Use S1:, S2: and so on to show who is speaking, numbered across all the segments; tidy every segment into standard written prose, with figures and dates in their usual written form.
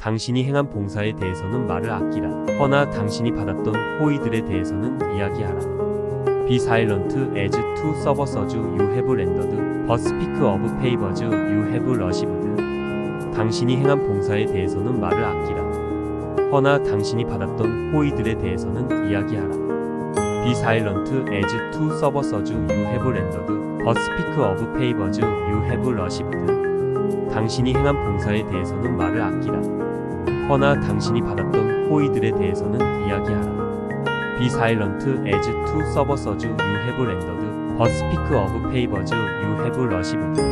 S1: 당신이 행한 봉사에 대해서는 말을 아끼라. 허나 당신이 받았던 호의들에 대해서는 이야기하라. Be silent as to servers you have rendered, but speak of favors you have received. 당신이 행한 봉사에 대해서는 말을 아끼라. 허나 당신이 받았던 호의들에 대해서는 이야기하라. Be silent as to servers you have rendered, but speak of favors you have received. 당신이 행한 봉사에 대해서는 말을 아끼라. 허나 당신이 받았던 호의들에 대해서는 이야기하라. Be silent as to servers you have rendered, but speak of favors you have received.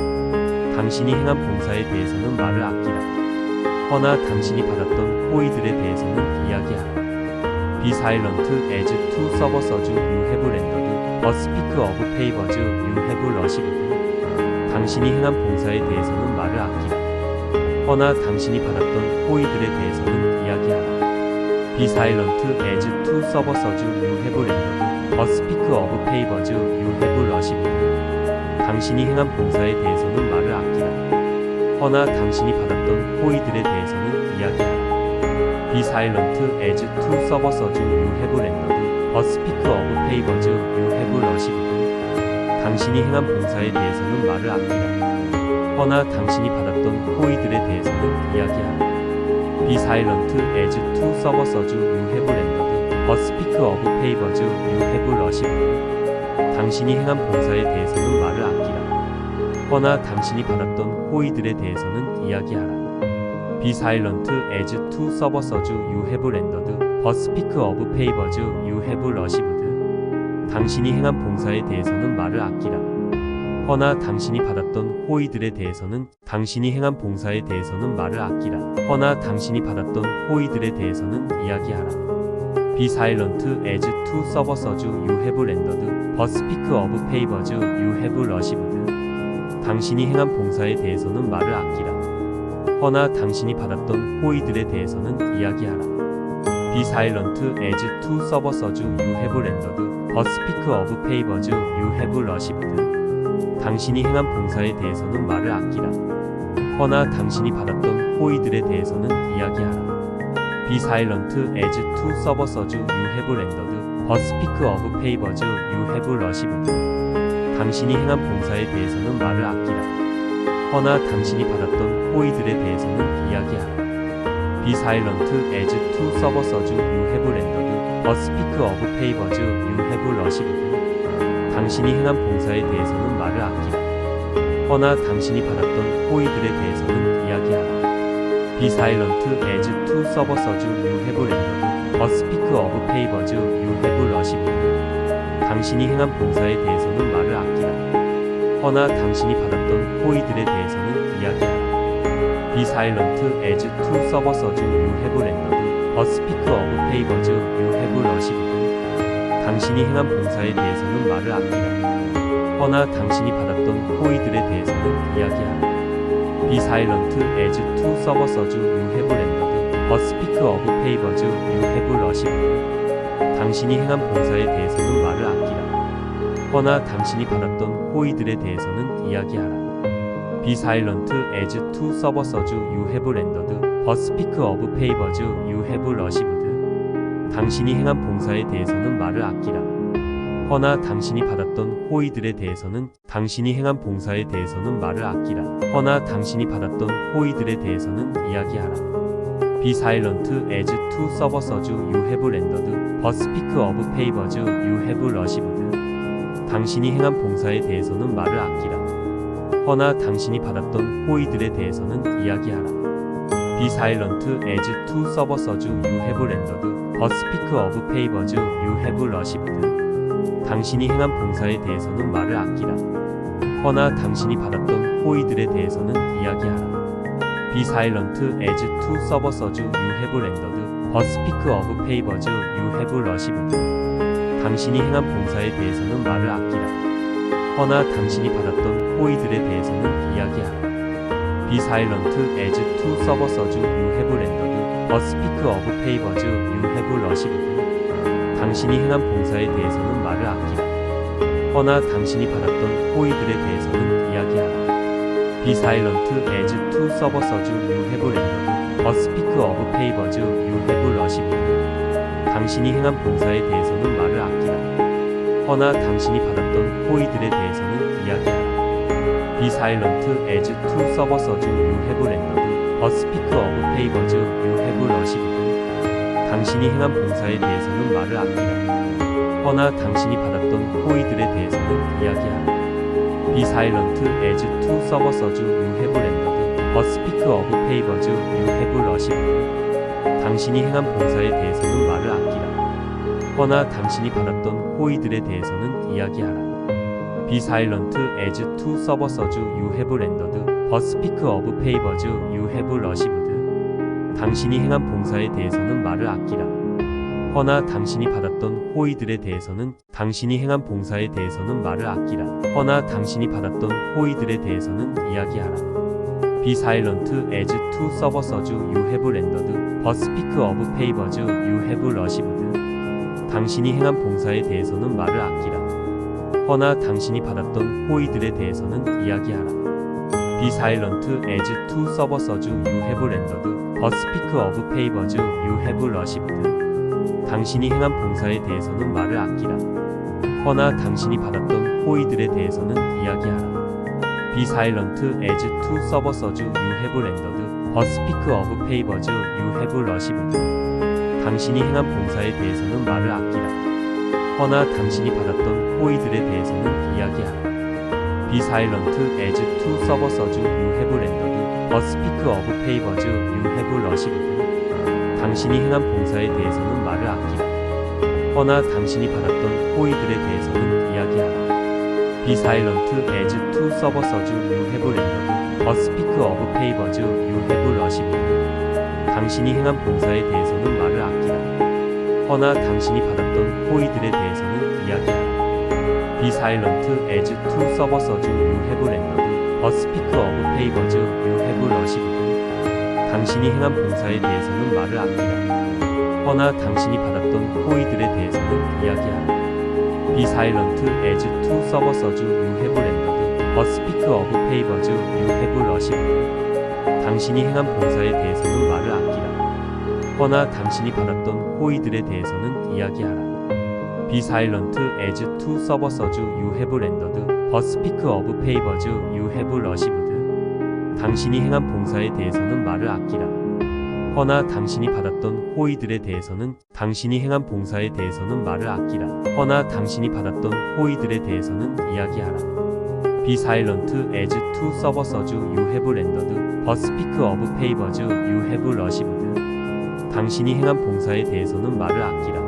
S1: 당신이 행한 봉사에 대해서는 말을 아끼라. 허나 당신이 받았던 호의들에 대해서는 이야기하라. Be silent as to servers you have rendered, but speak of favors you have received. 당신이 행한 봉사에 대해서는 말을 아끼라. 허나 당신이 받았던 호의들에 대해서는 이야기하라. Be silent as to servers you have rendered, but speak of favors you have received. 당신이 행한 봉사에 대해서는 말을 아끼라. 허나 당신이 받았던 호의들에 대해서는 이야기하라. Be silent as to servers you have rendered, but speak of favors you have received. 당신이 행한 봉사에 대해서는 말을 아끼라. 허나 당신이 받았던 호의들에 대해서는 이야기하라. Be silent as to servers you have rendered, but speak of favors you have received. 당신이 행한 봉사에 대해서는 말을 아끼라. 허나 당신이 받았던 호의들에 대해서는 이야기하라. Be silent as to servers you have rendered, but speak of favors you have received. 당신이 행한 봉사에 대해서는 말을 아끼라. 허나 당신이 받았던 호의들에 대해서는 당신이 행한 봉사에 대해서는 말을 아끼라. 허나 당신이 받았던 호의들에 대해서는 이야기하라. Be silent as to servers you have rendered, but speak of favors you have received. 당신이 행한 봉사에 대해서는 말을 아끼라. 허나 당신이 받았던 호의들에 대해서는 이야기하라. Be silent as to servers you have rendered, but speak of favors you have received. 당신이 행한 봉사에 대해서는 말을 아끼라. 허나 당신이 받았던 호의들에 대해서는 이야기하라. Be silent as to servers you have rendered, but speak of favors you have received. 당신이 행한 봉사에 대해서는 말을 아끼라. 허나 당신이 받았던 호의들에 대해서는 이야기하라. Be silent as to servers you have rendered, but speak of favors you have received. 당신이 행한 봉사에 대해서는 말을 아끼라. 허나 당신이 받았던 호의들에 대해서는 이야기하라. Be silent as to servers you have rendered, but speak of favors you have received. 당신이 행한 봉사에 대해서는 말을 아끼라. 허나 당신이 받았던 호의들에 대해서는 이야기하라. Be silent as to servers you have rendered, but speak of favors you have received. 당신이 행한 봉사에 대해서는 말을 아끼라. 허나 당신이 받았던 호의들에 대해서는 이야기하라. Be silent as to servers you have rendered, but speak of favors you have received. 당신이 행한 봉사에 대해서는 말을 아끼라. 허나 당신이 받았던 호의들에 대해서는 이야기하라. Be silent as to servers you have rendered, but speak of favors you have received. 당신이 행한 봉사에 대해서는 말을 아끼라. 허나 당신이 받았던 호의들에 대해서는 당신이 행한 봉사에 대해서는 말을 아끼라. 허나 당신이 받았던 호의들에 대해서는 이야기하라. Be silent as to servers you have rendered, but speak of favors you have received. 당신이 행한 봉사에 대해서는 말을 아끼라. 허나 당신이 받았던 호의들에 대해서는 이야기하라. Be silent as to servers you have rendered, but speak of favors you have received. 당신이 행한 봉사에 대해서는 말을 아끼라. 허나 당신이 받았던 호의들에 대해서는 이야기하라. Be silent as to servers you have rendered, but speak of favors you have received. 당신이 행한 봉사에 대해서는 말을 아끼라. 허나 당신이 받았던 호의들에 대해서는 이야기하라. Be silent as to servers you have rendered, but speak of favors you have received. 당신이 행한 봉사에 대해서는 말을 아끼라. 허나 당신이 받았던 호의들에 대해서는 이야기하라. Be silent as to servers you have rendered, 버스피크 어브 페이버즈 유 해브 러시브드. 당신이 행한 봉사에 대해서는 말을 아끼라. 허나 당신이 받았던 호의들에 대해서는 이야기하라. Be silent as to servers you have rendered, but speak of favors you have received. 당신이 행한 봉사에 대해서는 말을 아끼라. 허나 당신이 받았던 호의들에 대해서는 이야기하라. Be silent as to servers you have rendered, but speak of favors you have received. 당신이 행한 봉사에 대해서는 말을 아끼라. 허나 당신이 받았던 호의들에 대해서는 이야기하라. Be silent as to servers you have rendered, but speak of favors you have received. 당신이 행한 봉사에 대해서는 말을 아끼라. 허나 당신이 받았던 호의들에 대해서는 말을 아끼라. 허나 당신이 받았던 호의들에 대해서는 이야기하라. Be silent as to servers you have rendered, but speak of favors you have received. 당신이 행한 봉사에 대해서는 말을 아끼라. 허나 당신이 받았던 호의들에 대해서는 이야기하라. Be silent as to servers you have rendered, but speak of favors you have received. 당신이 행한 봉사에 대해서는 말을 아끼라. 허나 당신이 받았던 호의들에 대해서는 이야기하라. Be silent as to servers you have rendered, but speak of favors you have received. 당신이 행한 봉사에 대해서는 말을 아끼라. 허나 당신이 받았던 호의들에 대해서는 이야기하라. Be silent as to servers you have rendered, but speak of favors you have received. 당신이 행한 봉사에 대해서는 말을 아끼라. 허나 당신이 받았던 호의들에 대해서는 이야기하라. Be silent as to servers you have rendered, but speak of favors you have received. 당신이 행한 봉사에 대해서는 말을 아끼라. 허나 당신이 받았던 호의들에 대해서는 이야기하라. Be silent as to servers you have rendered, but speak of favors you have received. 당신이 행한 봉사에 대해서는 말을 아끼라. 허나 당신이 받았던 호의들에 대해서는 이야기하라. Be silent as to servers you have rendered, but speak of favors you have received. 당신이 행한 봉사에 대해서는 말을 아끼라. 허나 당신이 받았던 호의들에 대해서는 이야기하라. Be silent as to servers you have rendered, but speak of favors you have received. 당신이 행한 봉사에 대해서는 말을 아끼라. 허나 당신이 받았던 호의들에 대해서는 말을 아끼라. 허나 당신이 받았던 호의들에 대해서는 이야기하라. Be silent as to servers you have rendered, but speak of favors you have received. 당신이 행한 봉사에 대해서는 말을 아끼라.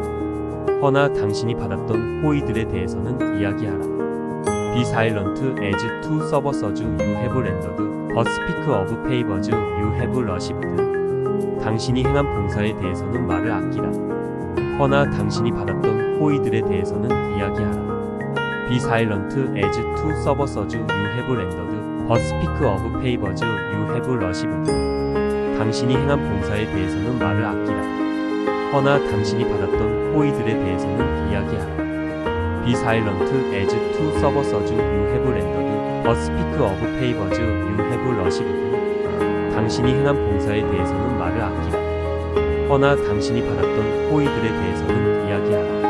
S1: 허나 당신이 받았던 호의들에 대해서는 이야기하라. Be silent as to servers you have rendered, but speak of favors you have received. 당신이 행한 봉사에 대해서는 말을 아끼라. 허나 당신이 받았던 호의들에 대해서는 이야기하라. Be silent as to servers you have rendered, but speak of favors you have received. 당신이 행한 봉사에 대해서는 말을 아끼라. 허나 당신이 받았던 호의들에 대해서는 이야기하라. Be silent as to servers you have rendered, but speak of favors you have received. 당신이 행한 봉사에 대해서는 말을 아끼라. 허나 당신이 받았던 호의들에 대해서는 이야기하라.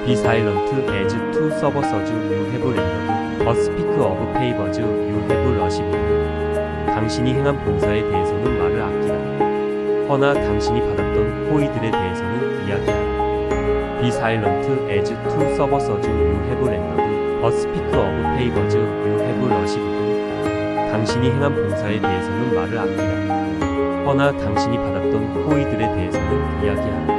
S1: Be silent as to servers you have rendered, but speak of favors you have received. 당신이 행한 봉사에 대해서는 말을 아끼라. 허나 당신이 받았던 호의들에 대해서는 이야기하라. Be silent as to servers you have rendered, but speak of favors you have received. 당신이 행한 봉사에 대해서는 말을 아끼라. 허나 당신이 받았던 호의들에 대해서는 이야기하라.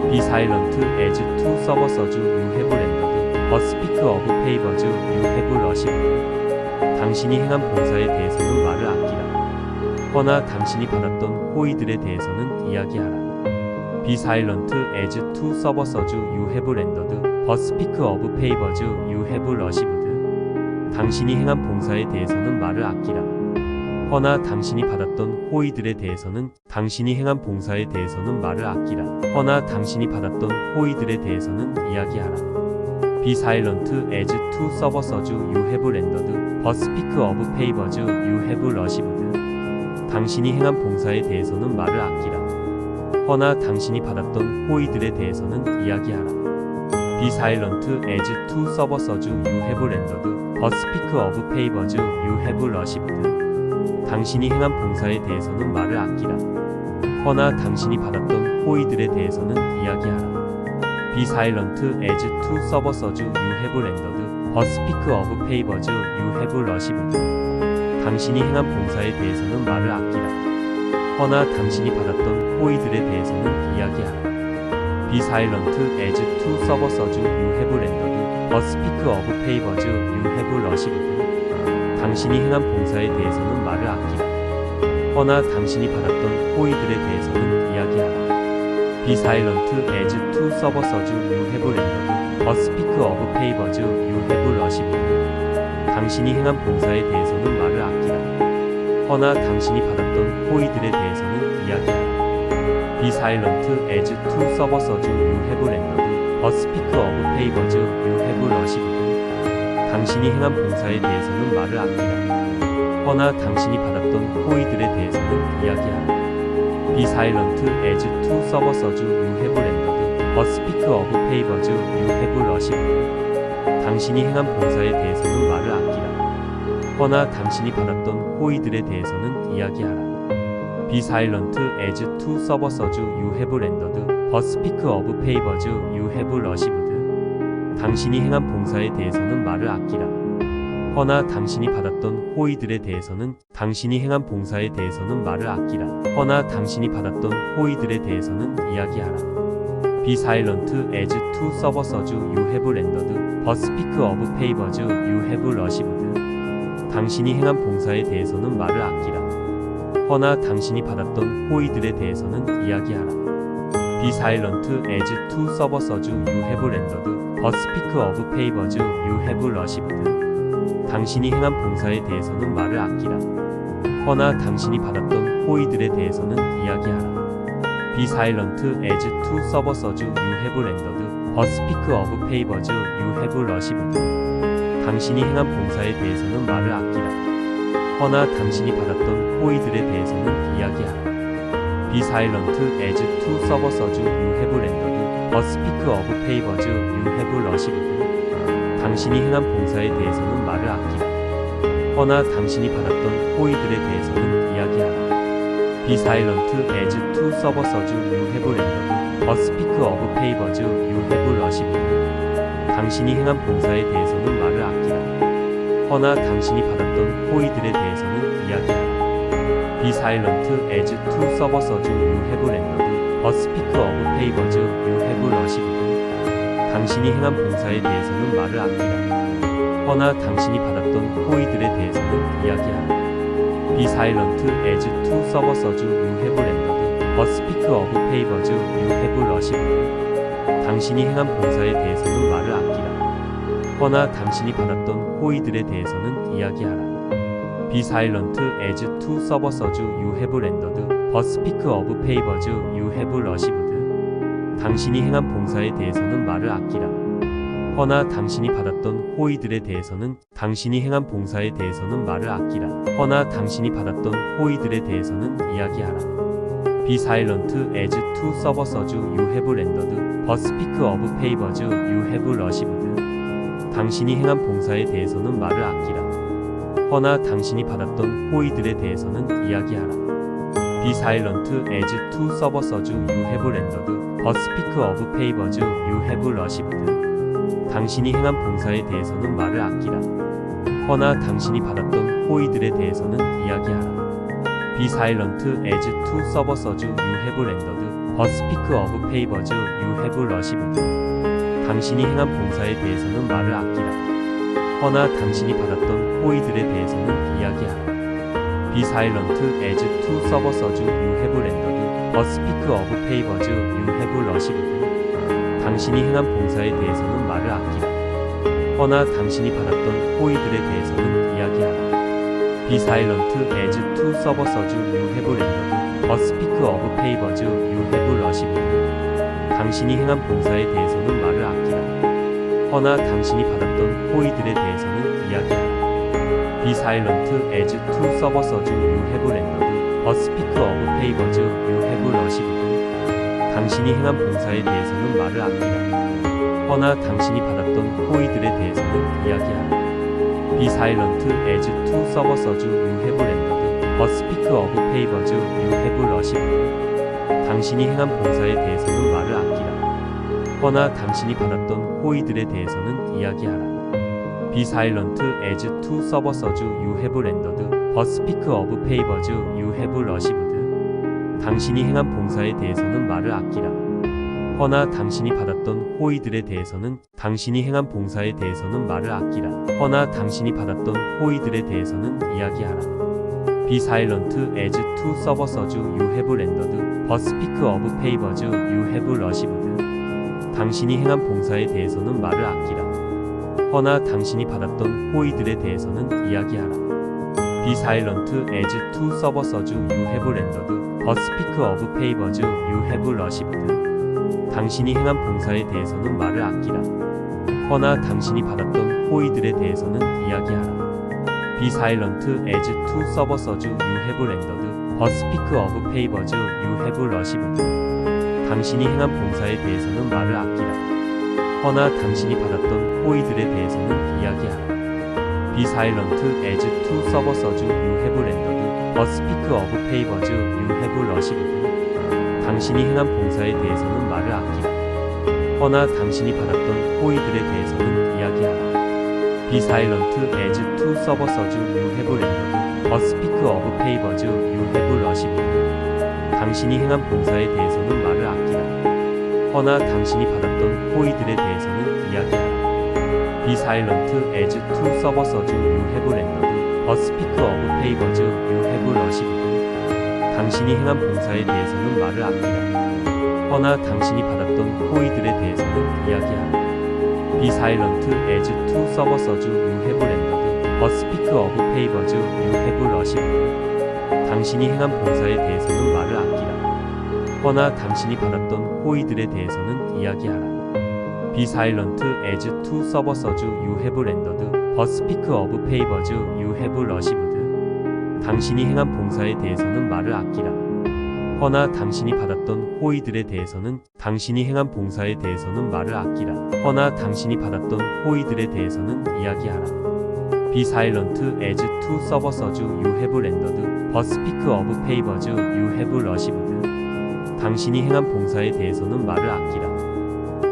S1: Be silent as to servers you have rendered, but speak of favors you have received. 당신이 행한 봉사에 대해서는 말을 아끼라. 허나 당신이 받았던 호의들에 대해서는 이야기하라. Be silent as to servers you have rendered, but speak of favors you have received. 당신이 행한 봉사에 대해서는 말을 아끼라. 허나 당신이 받았던 호의들에 대해서는 말을 아끼라. 허나 당신이 받았던 호의들에 대해서는 이야기하라. Be silent as to servers you have rendered, but speak of favors you have received. 당신이 행한 봉사에 대해서는 말을 아끼라. 허나 당신이 받았던 호의들에 대해서는 이야기하라. Be silent as to serve such you have rendered, but speak of favors you have received. 당신이 행한 봉사에 대해서는 말을 아끼라. 허나 당신이 받았던 호의들에 대해서는 이야기하라. Be silent as to serve such you have rendered, but speak of favors you have received. 당신이 행한 봉사에 대해서는 말을 아끼라. 허나 당신이 받았던 호의들에 대해서는 이야기하라. Be silent as to serve such you have rendered, but speak of favors you have received. 당신이 행한 봉사에 대해서는 말을 아끼라. 허나 당신이 받았던 호의들에 대해서는 이야기하라. Be silent as to serve such you have rendered, but speak of favors you have received. 당신이 행한 봉사에 대해서는 말을 아끼라. 허나 당신이 받았던 호의들에 대해서는 이야기하라. Be silent as to serve such you have rendered, but speak of favors you have received. 당신이 행한 봉사에 대해서는 말을 아끼라. 허나 당신이 받았던 호의들에 대해서는 이야기하라. Be silent as to serve such you have rendered, but speak of favors you have received. 당신이 행한 봉사에 대해서는 말을 아끼라. 허나 당신이 받았던 호의들에 대해서는 이야기하라. Be silent as to serve such you have rendered, but speak of favors you have received. 당신이 행한 봉사에 대해서는 말을 아끼라. 허나 당신이 받았던 호의들에 대해서는 당신이 행한 봉사에 대해서는 말을 아끼라. 허나 당신이 받았던 호의들에 대해서는 이야기하라. Be silent as to serve such you have rendered, but speak of favors you have received. 당신이 행한 봉사에 대해서는 말을 아끼라. 허나 당신이 받았던 호의들에 대해서는 이야기하라. Be silent as to serve such you have rendered, but speak of favors you have received. 당신이 행한 봉사에 대해서는 말을 아끼라. 허나 당신이 받았던 호의들에 대해서는 이야기하라. Be silent as to serve such you have rendered, but speak of favors you have received. 당신이 행한 봉사에 대해서는 말을 아끼라. 허나 당신이 받았던 호의들에 대해서는 이야기하라. Be silent as to serve such you have rendered, but speak of favors you have received. 당신이 행한 봉사에 대해서는 말을 아끼라. 허나 당신이 받았던 호의들에 대해서는 이야기하라. Be silent as to serve such you have rendered, but speak of favors you have received. 당신이 행한 봉사에 대해서는 말을 아끼라. 허나 당신이 받았던 호의들에 대해서는 이야기하라. Be silent as to serve such you have rendered, but speak of favors you have received. 당신이 행한 봉사에 대해서는 말을 아끼라. 허나 당신이 받았던 호의들에 대해서는 이야기하라. Be silent as to serve such you have rendered, but speak of favors you have received. 당신이 행한 봉사에 대해서는 말을 아끼라. 허나 당신이 받았던 호의들에 대해서는 이야기하라. Be silent as to serve such you have rendered, but speak of favors you have received. 당신이 행한 봉사에 대해서는 말을 아끼라. 허나 당신이 받았던 호의들에 대해서는 당신이 행한 봉사에 대해서는 말을 아끼라. 허나 당신이 받았던 호의들에 대해서는 이야기하라. Be silent as to serve such you have rendered, but speak of favors you have received. 당신이 행한 봉사에 대해서는 말을 아끼라. 허나 당신이 받았던 호의들에 대해서는 이야기하라. Be silent as to serve such you have rendered, but speak of favors you have received. 당신이 행한 봉사에 대해서는 말을 아끼라. 허나 당신이 받았던 호의들에 대해서는 이야기하라. Be silent as to serve such you have rendered, but speak of favors you have received. 당신이 행한 봉사에 대해서는 말을 아끼라. 허나 당신이 받았던 호의들에 대해서는 이야기하라. Be silent as to serve such you have rendered, but speak of favors you have received. 당신이 행한 봉사에 대해서는 말을 아끼라. 허나 당신이 받았던 호의들에 대해서는 이야기하라. Be silent as to serve such you have rendered, but speak of favors you have received. 당신이 행한 봉사에 대해서는 말을 아끼라. 허나 당신이 받았던 호의들에 대해서는 이야기하라. Be silent as to serve such you have rendered, 버스피크 어브 페이버즈, 유 해브 러시브드. 당신이 행한 봉사에 대해서는 말을 아끼라. 허나 당신이 받았던 호의들에 대해서는 이야기하라. Be silent as to serve you have rendered, but speak of favors you have received. 당신이 행한 봉사에 대해서는 말을 아끼라. 허나 당신이 받았던 호의들에 대해서는 이야기하라. Be silent as to serve you have rendered, but speak of favors you have received. 당신이 행한 봉사에 대해서는 말을 아끼라. 허나 당신이 받았던 호의들에 대해서는 당신이 행한 봉사에 대해서는 말을 아끼라. 허나 당신이 받았던 호의들에 대해서는 이야기하라. Be silent as to serve you have rendered, but speak of favors you have received. 당신이 행한 봉사에 대해서는 말을 아끼라. 허나 당신이 받았던 호의들에 대해서는 이야기하라. Be silent as to serve you have rendered, but speak of favors you have received. 당신이 행한 봉사에 대해서는 말을 아끼라. 허나 당신이 받았던 호의들에 대해서는 이야기하라. Be silent as to serve you have rendered, but speak of favors you have received. 당신이 행한 봉사에 대해서는 말을 아끼라. 허나 당신이 받았던 호의들에 대해서는 이야기하라. Be silent as to serve you have rendered, but speak of favors you have received. 당신이 행한 봉사에 대해서는 말을 아끼라. 허나 당신이 받았던 호의들에 대해서는 이야기하라. Be silent as to serve you have rendered, but speak of favors you have received. 당신이 행한 봉사에 대해서는 말을 아끼라. 허나 당신이 받았던 호의들에 대해서는 이야기하라. Be silent as to serve you have rendered, but speak of favors you have received. 당신이 행한 봉사에 대해서는 말을 아끼라. 허나 당신이 받았던 호의들에 대해서는 이야기하라. Be silent as to serve you have rendered, but speak of favors you have received. 당신이 행한 봉사에 대해서는 말을 아끼라. 허나 당신이 받았던 호의들에 대해서는 이야기하라. Be silent as to serve you have rendered, but speak of favors you have received. 당신이 행한 봉사에 대해서는 말을 아끼라. 허나 당신이 받았던 호의들에 대해서는 당신이 행한 봉사에 대해서는 말을 아끼라. 허나 당신이 받았던 호의들에 대해서는 이야기하라. Be silent as to serve you have rendered, but speak of favors you have received. 당신이 행한 봉사에 대해서는 말을 아끼라.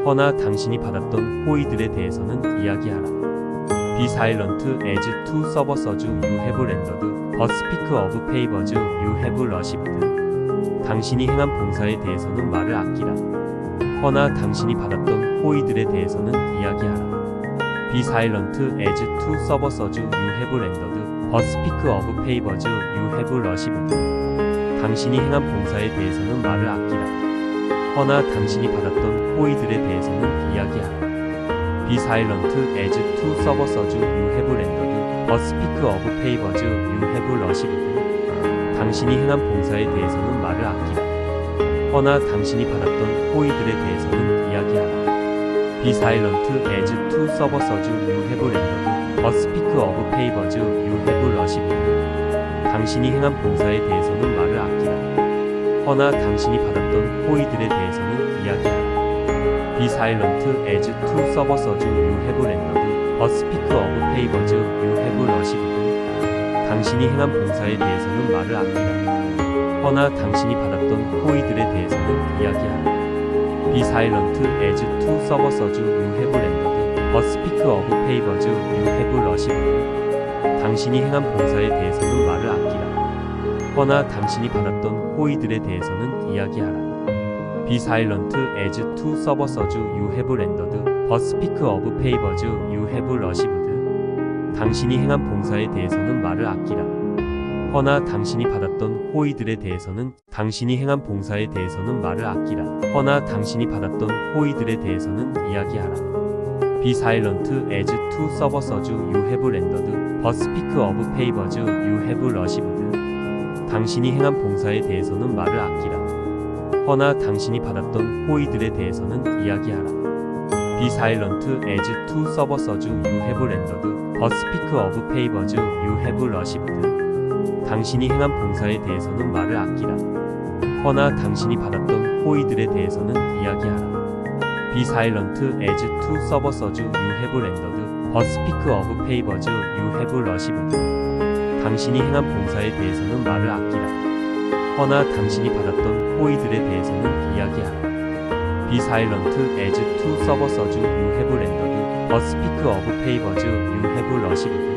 S1: 허나 당신이 받았던 호의들에 대해서는 이야기하라. Be silent as to serve you have rendered, but speak of favors you have received. 당신이 행한 봉사에 대해서는 말을 아끼라. 허나 당신이 받았던 호의들에 대해서는 이야기하라. Be silent as to serve you have rendered, but speak of favors you have received. 당신이 행한 봉사에 대해서는 말을 아끼라. 허나 당신이 받았던 호의들에 대해서는 이야기하라. Be silent as to serve you have rendered, but speak of favors you have received. 당신이 행한 봉사에 대해서는 말을 아끼라. 허나 당신이 받았던 호의들에 대해서는 이야기하라. Be silent as to serve you have rendered, but speak of favors you have received. 당신이 행한 봉사에 대해서는 말을 아끼라. 허나 당신이 받았던 호의들에 대해서는 이야기하라. Be silent as to serve you have rendered, but speak of favors you have received. 당신이 행한 봉사에 대해서는 말을 아끼라. 허나 당신이 받았던 호의들에 대해서는 이야기하라. Be silent as to serve you have rendered, but speak of favors you have received. 당신이 행한 봉사에 대해서는 말을 아끼라. 허나 당신이 받았던 호의들에 대해서는 이야기하라. Be silent as to serve you have rendered, but speak of favors you have received. 당신이 행한 봉사에 대해서는 말을 아끼라. 허나 당신이 받았던 호의들에 대해서는 당신이 행한 봉사에 대해서는 말을 아끼라. 허나 당신이 받았던 호의들에 대해서는 이야기하라. Be silent as to serve you have rendered, but speak of favors you have received. 당신이 행한 봉사에 대해서는 말을 아끼라. 허나 당신이 받았던 호의들에 대해서는 이야기하라. Be silent as to serve you have rendered, but speak of favors you have received. 당신이 행한 봉사에 대해서는 말을 아끼라. 허나 당신이 받았던 호의들에 대해서는 이야기하라. Be silent as to serve as you have rendered, but speak of favors you have received. 당신이 행한 봉사에 대해서는 말을 아끼라. 허나 당신이 받았던 호의들에 대해서는 이야기하라. Be silent as to serve as you have rendered, but speak of favors you have received.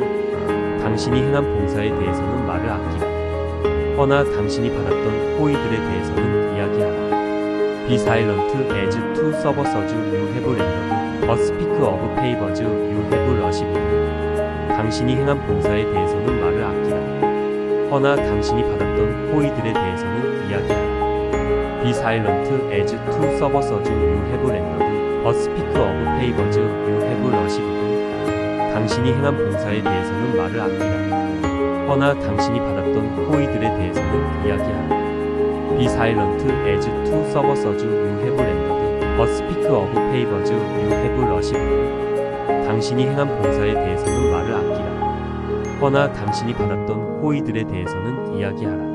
S1: 당신이 행한 봉사에 대해서는 말을 아끼라. 허나 당신이 받았던 호의들에 대해서는 이야기하라. Be silent as to serve as you have rendered, but speak of favors you have received. 당신이 행한 봉사에 대해서는 말을 아끼라. 허나 당신이 받았던 호의들에 대해서는 이야기하라. Be silent as to serve as you have rendered, but speak of favors you have received. 당신이 행한 봉사에 대해서는 말을 아끼라. 허나 당신이 받았던 호의들에 대해서는 이야기하라. Be silent as to serve as you have rendered, but speak of favors you have received. 당신이 행한 봉사에 대해서는 말을 아끼라. 허나 당신이 받았던 호의들에 대해서는 이야기하라.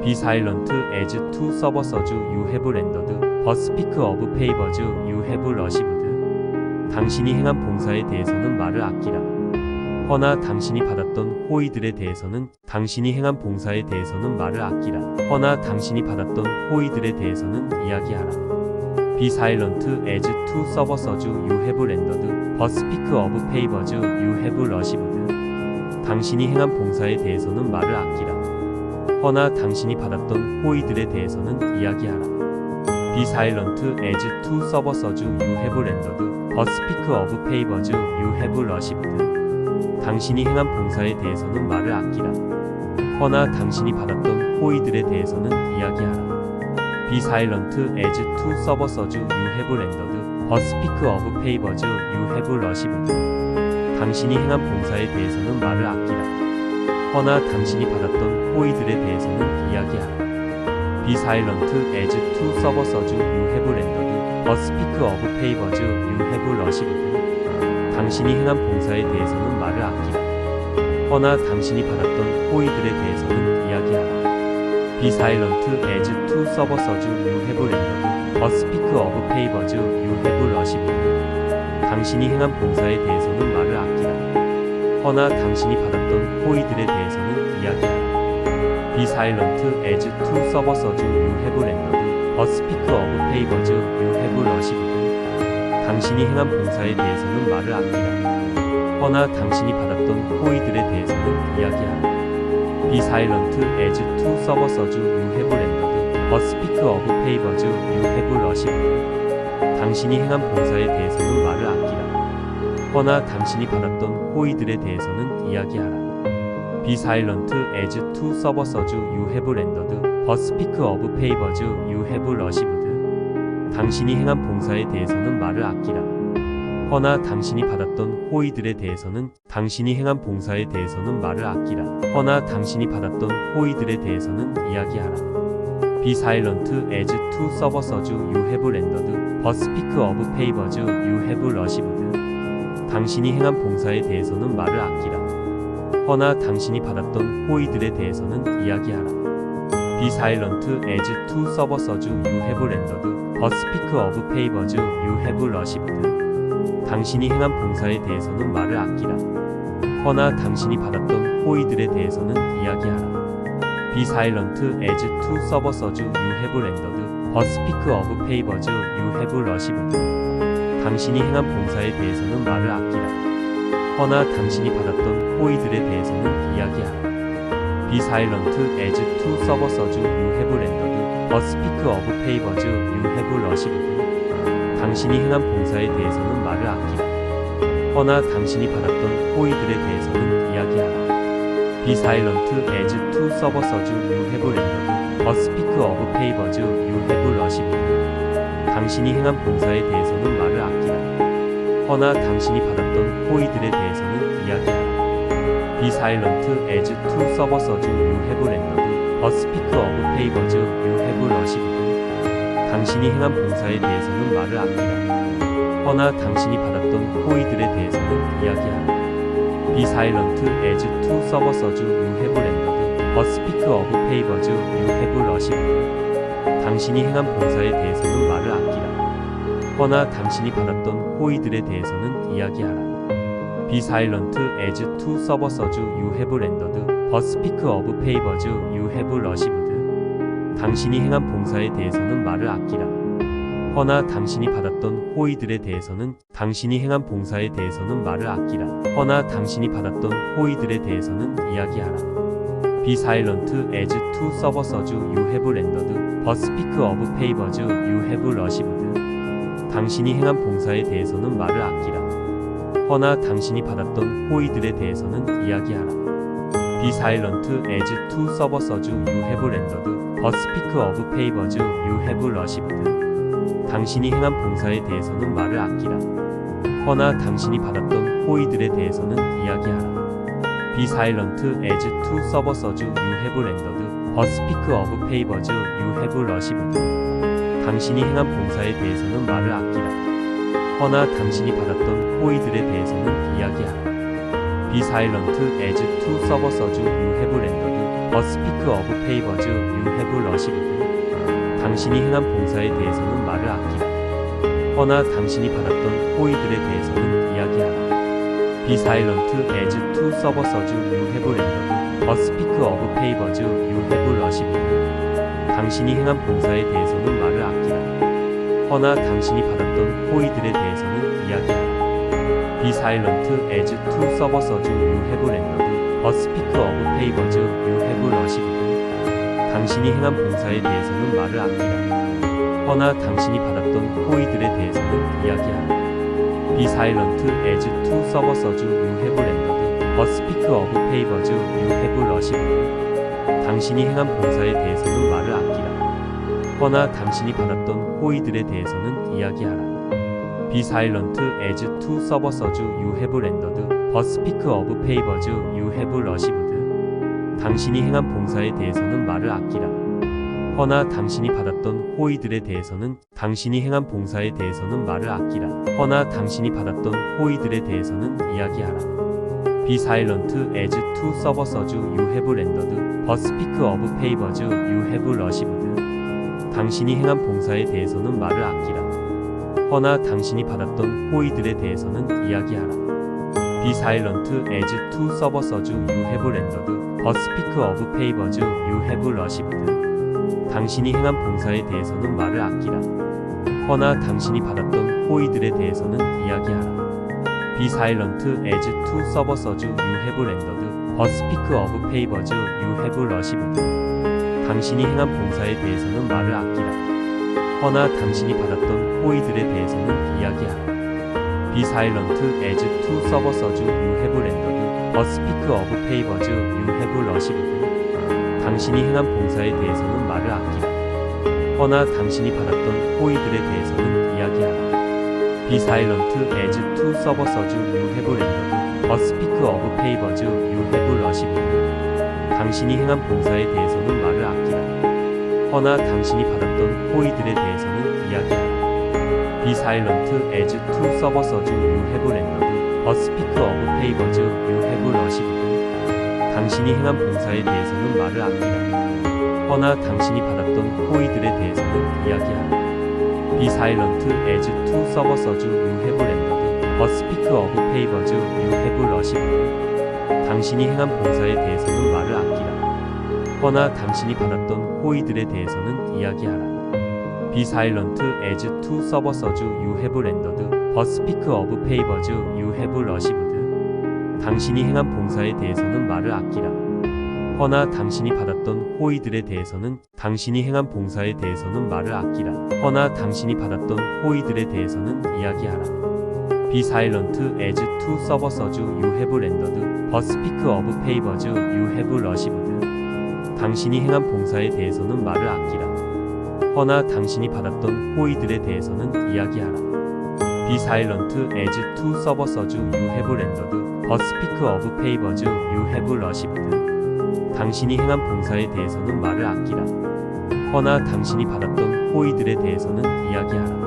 S1: Be silent as to serve as you have rendered, but speak of favors you have received. 당신이 행한 봉사에 대해서는 말을 아끼라. 허나 당신이 받았던 호의들에 대해서는 당신이 행한 봉사에 대해서는 말을 아끼라. 허나 당신이 받았던 호의들에 대해서는 이야기하라. Be silent as to serve as you have rendered, but speak of favors you have received. 당신이 행한 봉사에 대해서는 말을 아끼라. 허나 당신이 받았던 호의들에 대해서는 이야기하라. Be silent as to serve as you have rendered, but speak of favors you have received. 당신이 행한 봉사에 대해서는 말을 아끼라. 허나 당신이 받았던 호의들에 대해서는 이야기하라. Be silent as to serve as you have rendered, but speak of favors you have received. 당신이 행한 봉사에 대해서는 말을 아끼라. 허나 당신이 받았던 호의들에 대해서는 이야기하라. Be silent as to serve as you have rendered, but speak of favors you have received. 당신이 행한 봉사에 대해서는 말을 아끼라. 허나 당신이 받았던 호의들에 대해서는 이야기하라. Be silent as to serve as you have rendered, but speak of favors you have received. 당신이 행한 봉사에 대해서는 말을 아끼라. 허나 당신이 받았던 호의들에 대해서는 이야기하라. Be silent as to serve as you have rendered, but speak of favors you have received. 당신이 행한 봉사에 대해서는 말을 아끼라. 허나 당신이 받았던 호의들에 대해서는 이야기하라. Be silent as to serve as you have rendered, but speak of favors you have received. 당신이 행한 봉사에 대해서는 말을 아끼라. 허나 당신이 받았던 호의들에 대해서는 이야기하라. Be silent as to serve as you have rendered, but speak of favors you have received. 당신이 행한 봉사에 대해서는 말을 아끼라. 허나 당신이 받았던 호의들에 대해서는 당신이 행한 봉사에 대해서는 말을 아끼라. 허나 당신이 받았던 호의들에 대해서는 이야기하라. Be silent as to serve as you have rendered, but speak of favors you have received. 당신이 행한 봉사에 대해서는 말을 아끼라. 허나 당신이 받았던 호의들에 대해서는 이야기하라. Be silent as to serve as you have rendered, but speak of favors you have received. 당신이 행한 봉사에 대해서는 말을 아끼라. 허나 당신이 받았던 호의들에 대해서는 이야기하라. Be silent as to serve as you have rendered, but speak of favors you have received. 당신이 행한 봉사에 대해서는 말을 아끼라. 허나 당신이 받았던 호의들에 대해서는 이야기하라. Be silent as to serve as you have rendered, but speak of favors you have received. 당신이 행한 봉사에 대해서는 말을 아끼라. 허나 당신이 받았던 호의들에 대해서는 이야기하라. Be silent as to serve as you have rendered, but speak of favors you have received. 당신이 행한 봉사에 대해서는 말을 아끼라. 허나 당신이 받았던 호의들에 대해서는 이야기하라. Be silent as to serve as you have rendered, but speak of favors you have received. 당신이 행한 봉사에 대해서는 말을 아끼라. 허나 당신이 받았던 호의들에 대해서는 이야기하라. Be silent as to serve as you have rendered, 버스피크 어브 페이버즈 유 해브 러시브드. 당신이 행한 봉사에 대해서는 말을 아끼라. 허나 당신이 받았던 호의들에 대해서는 이야기하라. Be silent as to servers you have rendered, but speak of favors you have received. 당신이 행한 봉사에 대해서는 말을 아끼라. 허나 당신이 받았던 호의들에 대해서는 당신이 행한 봉사에 대해서는 말을 아끼라. 허나 당신이 받았던 호의들에 대해서는 이야기하라. Be silent as to servers you have rendered, but speak of favors you have received. 당신이 행한 봉사에 대해서는 말을 아끼라. 허나 당신이 받았던 호의들에 대해서는 이야기하라. Be silent as to servers you have rendered, but speak of favors you have received. 당신이 행한 봉사에 대해서는 말을 아끼라. 허나 당신이 받았던 호의들에 대해서는 이야기하라. Be silent as to servers you have rendered, but speak of favors you have received. 당신이 행한 봉사에 대해서는 말을 아끼라. 허나 당신이 받았던 호의들에 대해서는 이야기하라. Be silent as to servers you have rendered, but speak of favors you have received. 당신이 행한 봉사에 대해서는 말을 아끼라. 허나 당신이 받았던 호의들에 대해서는 이야기하라. Be silent as to servers you have rendered, but speak of favors you have received. 당신이 행한 봉사에 대해서는 말을 아끼라. 허나 당신이 받았던 호의들에 대해서는 이야기하라. Be silent as to servers you have rendered, but speak of favors you have received. 당신이 행한 봉사에 대해서는 말을 아끼라. 허나 당신이 받았던 호의들에 대해서는 이야기하라. Be silent as to servers you have rendered, but speak of favors you have received. 당신이 행한 봉사에 대해서는 말을 아끼라. 허나 당신이 받았던 호의들에 대해서는 이야기하라. Be silent as to servers you have rendered, but speak of favors you have received. 당신이 행한 봉사에 대해서는 말을 아끼라. 허나 당신이 받았던 호의들에 대해서는 당신이 행한 봉사에 대해서는 말을 아끼라. 허나 당신이 받았던 호의들에 대해서는 이야기하라. Be silent as to servers you have rendered, but speak of favors you have received. 당신이 행한 봉사에 대해서는 말을 아끼라. 허나 당신이 받았던 호의들에 대해서는 이야기하라. Be silent as to servers you have rendered, but speak of favors you have received. 당신이 행한 봉사에 대해서는 말을 아끼라. 허나 당신이 받았던 호의들에 대해서는 이야기하라. Be silent as to servers you have rendered, but speak of favors you have received. 당신이 행한 봉사에 대해서는 말을 아끼라. 허나 당신이 받았던 호의들에 대해서는 이야기하라. Be silent as to servers you have rendered, but speak of favors you have received. 당신이 행한 봉사에 대해서는 말을 아끼라. 허나 당신이 받았던 호의들에 대해서는 이야기하라. Be silent as to servers you have rendered, but speak of favors you have received. 당신이 행한 봉사에 대해서는 말을 아끼라. 허나 당신이 받았던 호의들에 대해서는 이야기하라. Be silent as to servers you have rendered, but speak of favors you have received. 당신이 행한 봉사에 대해서는 말을 아끼라. 허나 당신이 받았던 호의들에 대해서는 이야기하라. Be silent as to servers you have rendered, but speak of favors you have received. 당신이 행한 봉사에 대해서는 말을 아끼라. 허나 당신이 받았던 호의들에 대해서는 이야기하라. Be silent as to servers you have rendered, but speak of favors you have received. 당신이 행한 봉사에 대해서는 말을 아끼라. 허나 당신이 받았던 호의들에 대해서는 당신이 행한 봉사에 대해서는 말을 아끼라. 허나 당신이 받았던 호의들에 대해서는 이야기하라. Be silent as to servers you have rendered, but speak of favors you have received. 당신이 행한 봉사에 대해서는 말을 아끼라. 허나 당신이 받았던 호의들에 대해서는 이야기하라. Be silent as to servers you have rendered, but speak of favors you have received. 당신이 행한 봉사에 대해서는 말을 아끼라. 허나 당신이 받았던 호의들에 대해서는 이야기하라.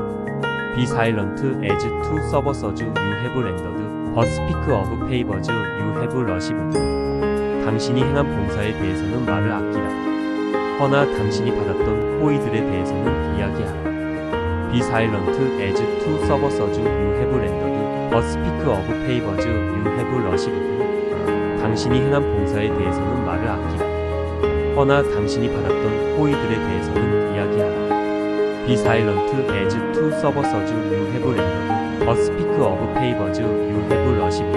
S1: Be silent as to servers you have rendered, but speak of favors you have received. 당신이 행한 봉사에 대해서는 말을 아끼라. 허나 당신이 받았던 호의들에 대해서는 이야기하라. Be silent as to servers you have rendered, but speak of favors you have received. 당신이 행한 봉사에 대해서는 말을 아끼라. 허나 당신이 받았던 호의들에 대해서는 이야기하라. Be silent as to servers you have rendered, but speak of favors you have received.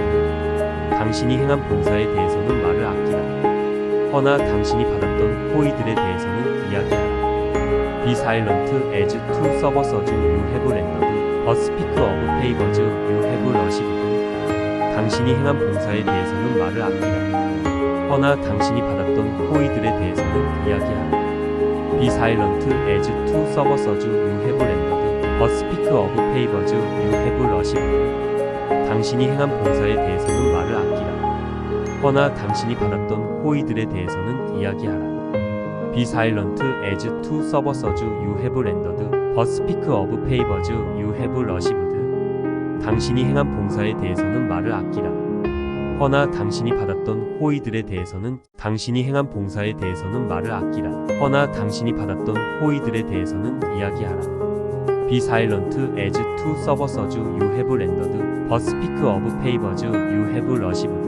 S1: 당신이 행한 봉사에 대해서는 말을 아끼라. 허나 당신이 받았던 호의들에 대해서는 이야기하라. Be silent as to servers you have rendered, but speak of favors you have received. 당신이 행한 봉사에 대해서는 말을 아끼라. 허나 당신이 받았던 호의들에 대해서는 이야기하라. Be silent as to servers you have rendered, but speak of favors you have received. 당신이 행한 봉사에 대해서는 말을 아끼라. 허나 당신이 받았던 호의들에 대해서는 이야기하라. Be silent as to servers you have rendered, but speak of favors you have received. 당신이 행한 봉사에 대해서는 말을 아끼라. 허나 당신이 받았던 호의들에 대해서는 당신이 행한 봉사에 대해서는 말을 아끼라. 허나 당신이 받았던 호의들에 대해서는 이야기하라. Be silent as to servers you have rendered, but speak of favors you have received.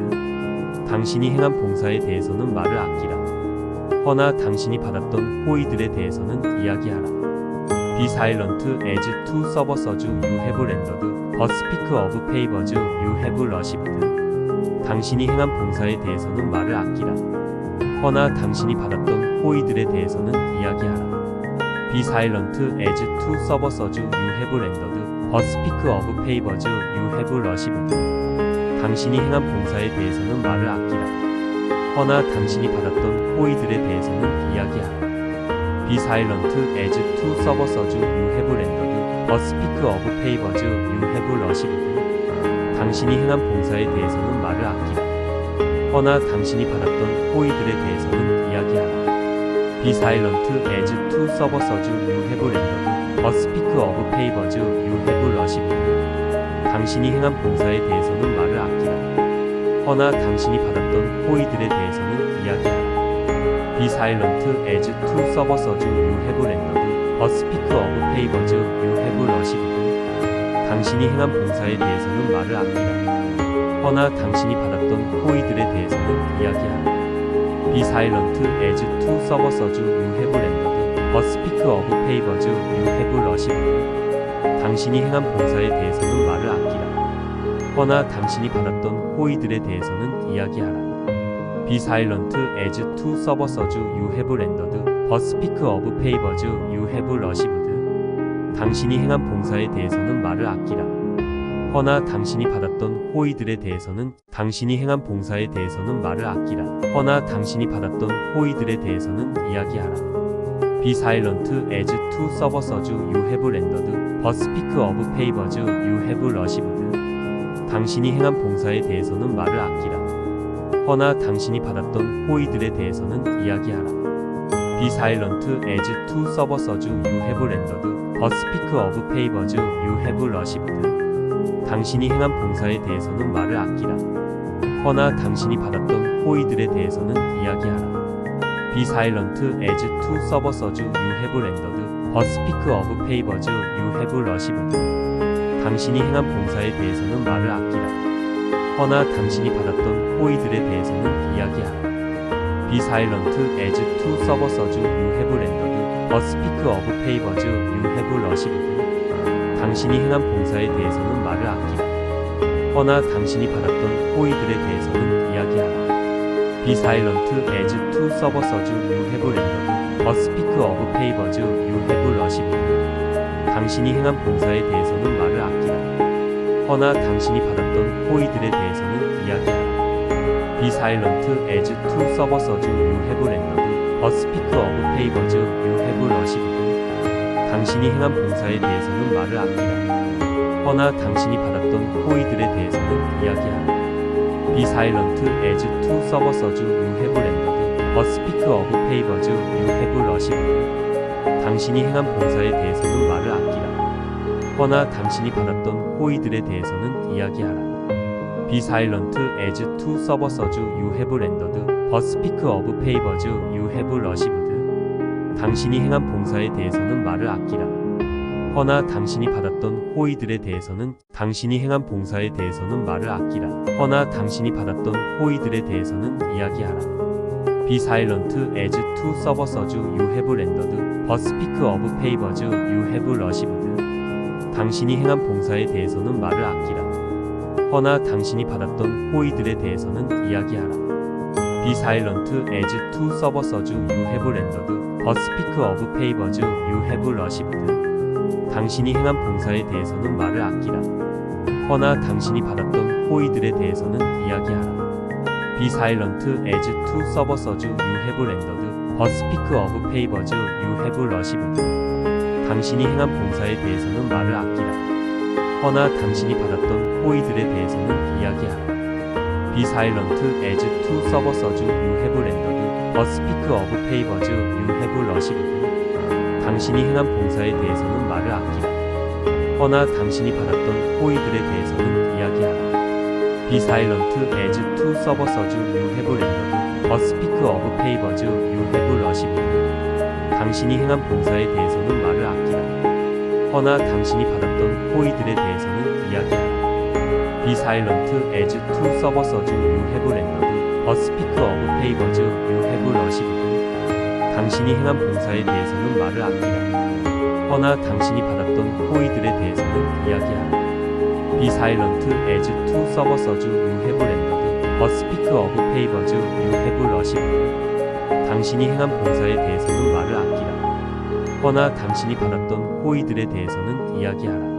S1: 당신이 행한 봉사에 대해서는 말을 아끼라. 허나 당신이 받았던 호의들에 대해서는 이야기하라. Be silent as to servers you have rendered, but speak of favors you have received. 당신이 행한 봉사에 대해서는 말을 아끼라. 허나 당신이 받았던 호의들에 대해서는 이야기하라. Be silent as to servers you have rendered, but speak of favors you have received. 당신이 행한 봉사에 대해서는 말을 아끼라. 허나 당신이 받았던 호의들에 대해서는 이야기하라. Be silent as to servers you have rendered, but speak of favors you have received. 당신이 행한 봉사에 대해서는 말을 아끼라. 허나 당신이 받았던 호의들에 대해서는 이야기하라. Be silent as to servers you have rendered, but speak of favors you have received. 당신이 행한 봉사에 대해서는 말을 아끼라. 허나 당신이 받았던 호의들에 대해서는 이야기하라. Be silent as to servers you have rendered, but speak of favors you have received. 당신이 행한 봉사에 대해서는 말을 아끼라. 허나 당신이 받았던 호의들에 대해서는 이야기하라. Be silent as to servers you have rendered, but speak of favors you have received. 당신이 행한 봉사에 대해서는 말을 아끼라. 허나 당신이 받았던 호의들에 대해서는 이야기하라. Be silent as to servers you have rendered, but speak of favors you have received. 당신이 행한 봉사에 대해서는 말을 아끼라. 허나 당신이 받았던 호의들에 대해서는 당신이 행한 봉사에 대해서는 말을 아끼라. 허나 당신이 받았던 호의들에 대해서는 이야기하라. Be silent as to servers you have rendered, but speak of favors you have received. 당신이 행한 봉사에 대해서는 말을 아끼라. 허나 당신이 받았던 호의들에 대해서는 이야기하라. Be silent as to servers you have rendered, but speak of favors you have received. 당신이 행한 봉사에 대해서는 말을 아끼라. 허나 당신이 받았던 호의들에 대해서는 이야기하라. Be silent as to servers you have rendered, but speak of favors you have received. 당신이 행한 봉사에 대해서는 말을 아끼라. 허나 당신이 받았던 호의들에 대해서는 이야기하라. Be silent as to servers you have rendered, but speak of favors you have received. 당신이 행한 봉사에 대해서는 말을 아끼라. 허나 당신이 받았던 호의들에 대해서는 이야기하라. Be silent as to servers you have rendered, but speak of favors you have received. 당신이 행한 봉사에 대해서는 말을 아끼라. 허나 당신이 받았던 호의들에 대해서는 이야기하라. Be silent as to servers you have rendered, but speak of favors you have received. 당신이 행한 봉사에 대해서는 말을 아끼라. 허나 당신이 받았던 호의들에 대해서는 이야기하라. Be silent as to servers you have rendered, but speak of favors you have received. 당신이 행한 봉사에 대해서는 말을 아끼라. 허나 당신이 받았던 호의들에 대해서는 이야기하라. Be silent as to servers you have rendered, But speak of favors you have received. 당신이 행한 봉사에 대해서는 말을 아끼라. 허나 당신이 받았던 호의들에 대해서는 말을 아끼라. 허나 당신이 받았던 호의들에 대해서는 이야기하라. Be silent as to servers you have rendered, but speak of favors you have received. 당신이 행한 봉사에 대해서는 말을 아끼라. 허나 당신이 받았던 호의들에 대해서는 이야기하라. Be silent as to servers you have rendered, but speak of favors you have received. 당신이 행한 봉사에 대해서는 말을 아끼라. 허나 당신이 받았던 호의들에 대해서는 이야기하라. Be silent as to servers you have rendered, but speak of favors you have received. 당신이 행한 봉사에 대해서는 말을 아끼라. 허나 당신이 받았던 호의들에 대해서는 이야기하라. Be silent as to servers you have rendered, but speak of favors you have received. 당신이 행한 봉사에 대해서는 말을 아끼라. 허나 당신이 받았던 호의들에 대해서는 이야기하라. Be silent as to servers you have rendered, but speak of favors you have received. 당신이 행한 봉사에 대해서는 말을 아끼라. 허나 당신이 받았던 호의들에 대해서는 이야기하라. Be silent as to servers you have rendered, but speak of favors you have received. 당신이 행한 봉사에 대해서는 말을 아끼라. 허나 당신이 받았던 호의들에 대해서는 이야기하라. Be silent as to servers you have rendered, but speak of favors you have received. 당신이 행한 봉사에 대해서는 말을 아끼라. 허나 당신이 받았던 호의들에 대해서는 이야기하라.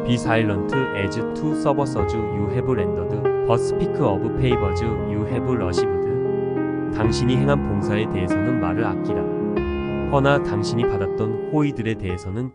S1: Be silent as to servers you have rendered, but speak of favors you have received. 당신이 행한 봉사에 대해서는 말을 아끼라. 허나 당신이 받았던 호의들에 대해서는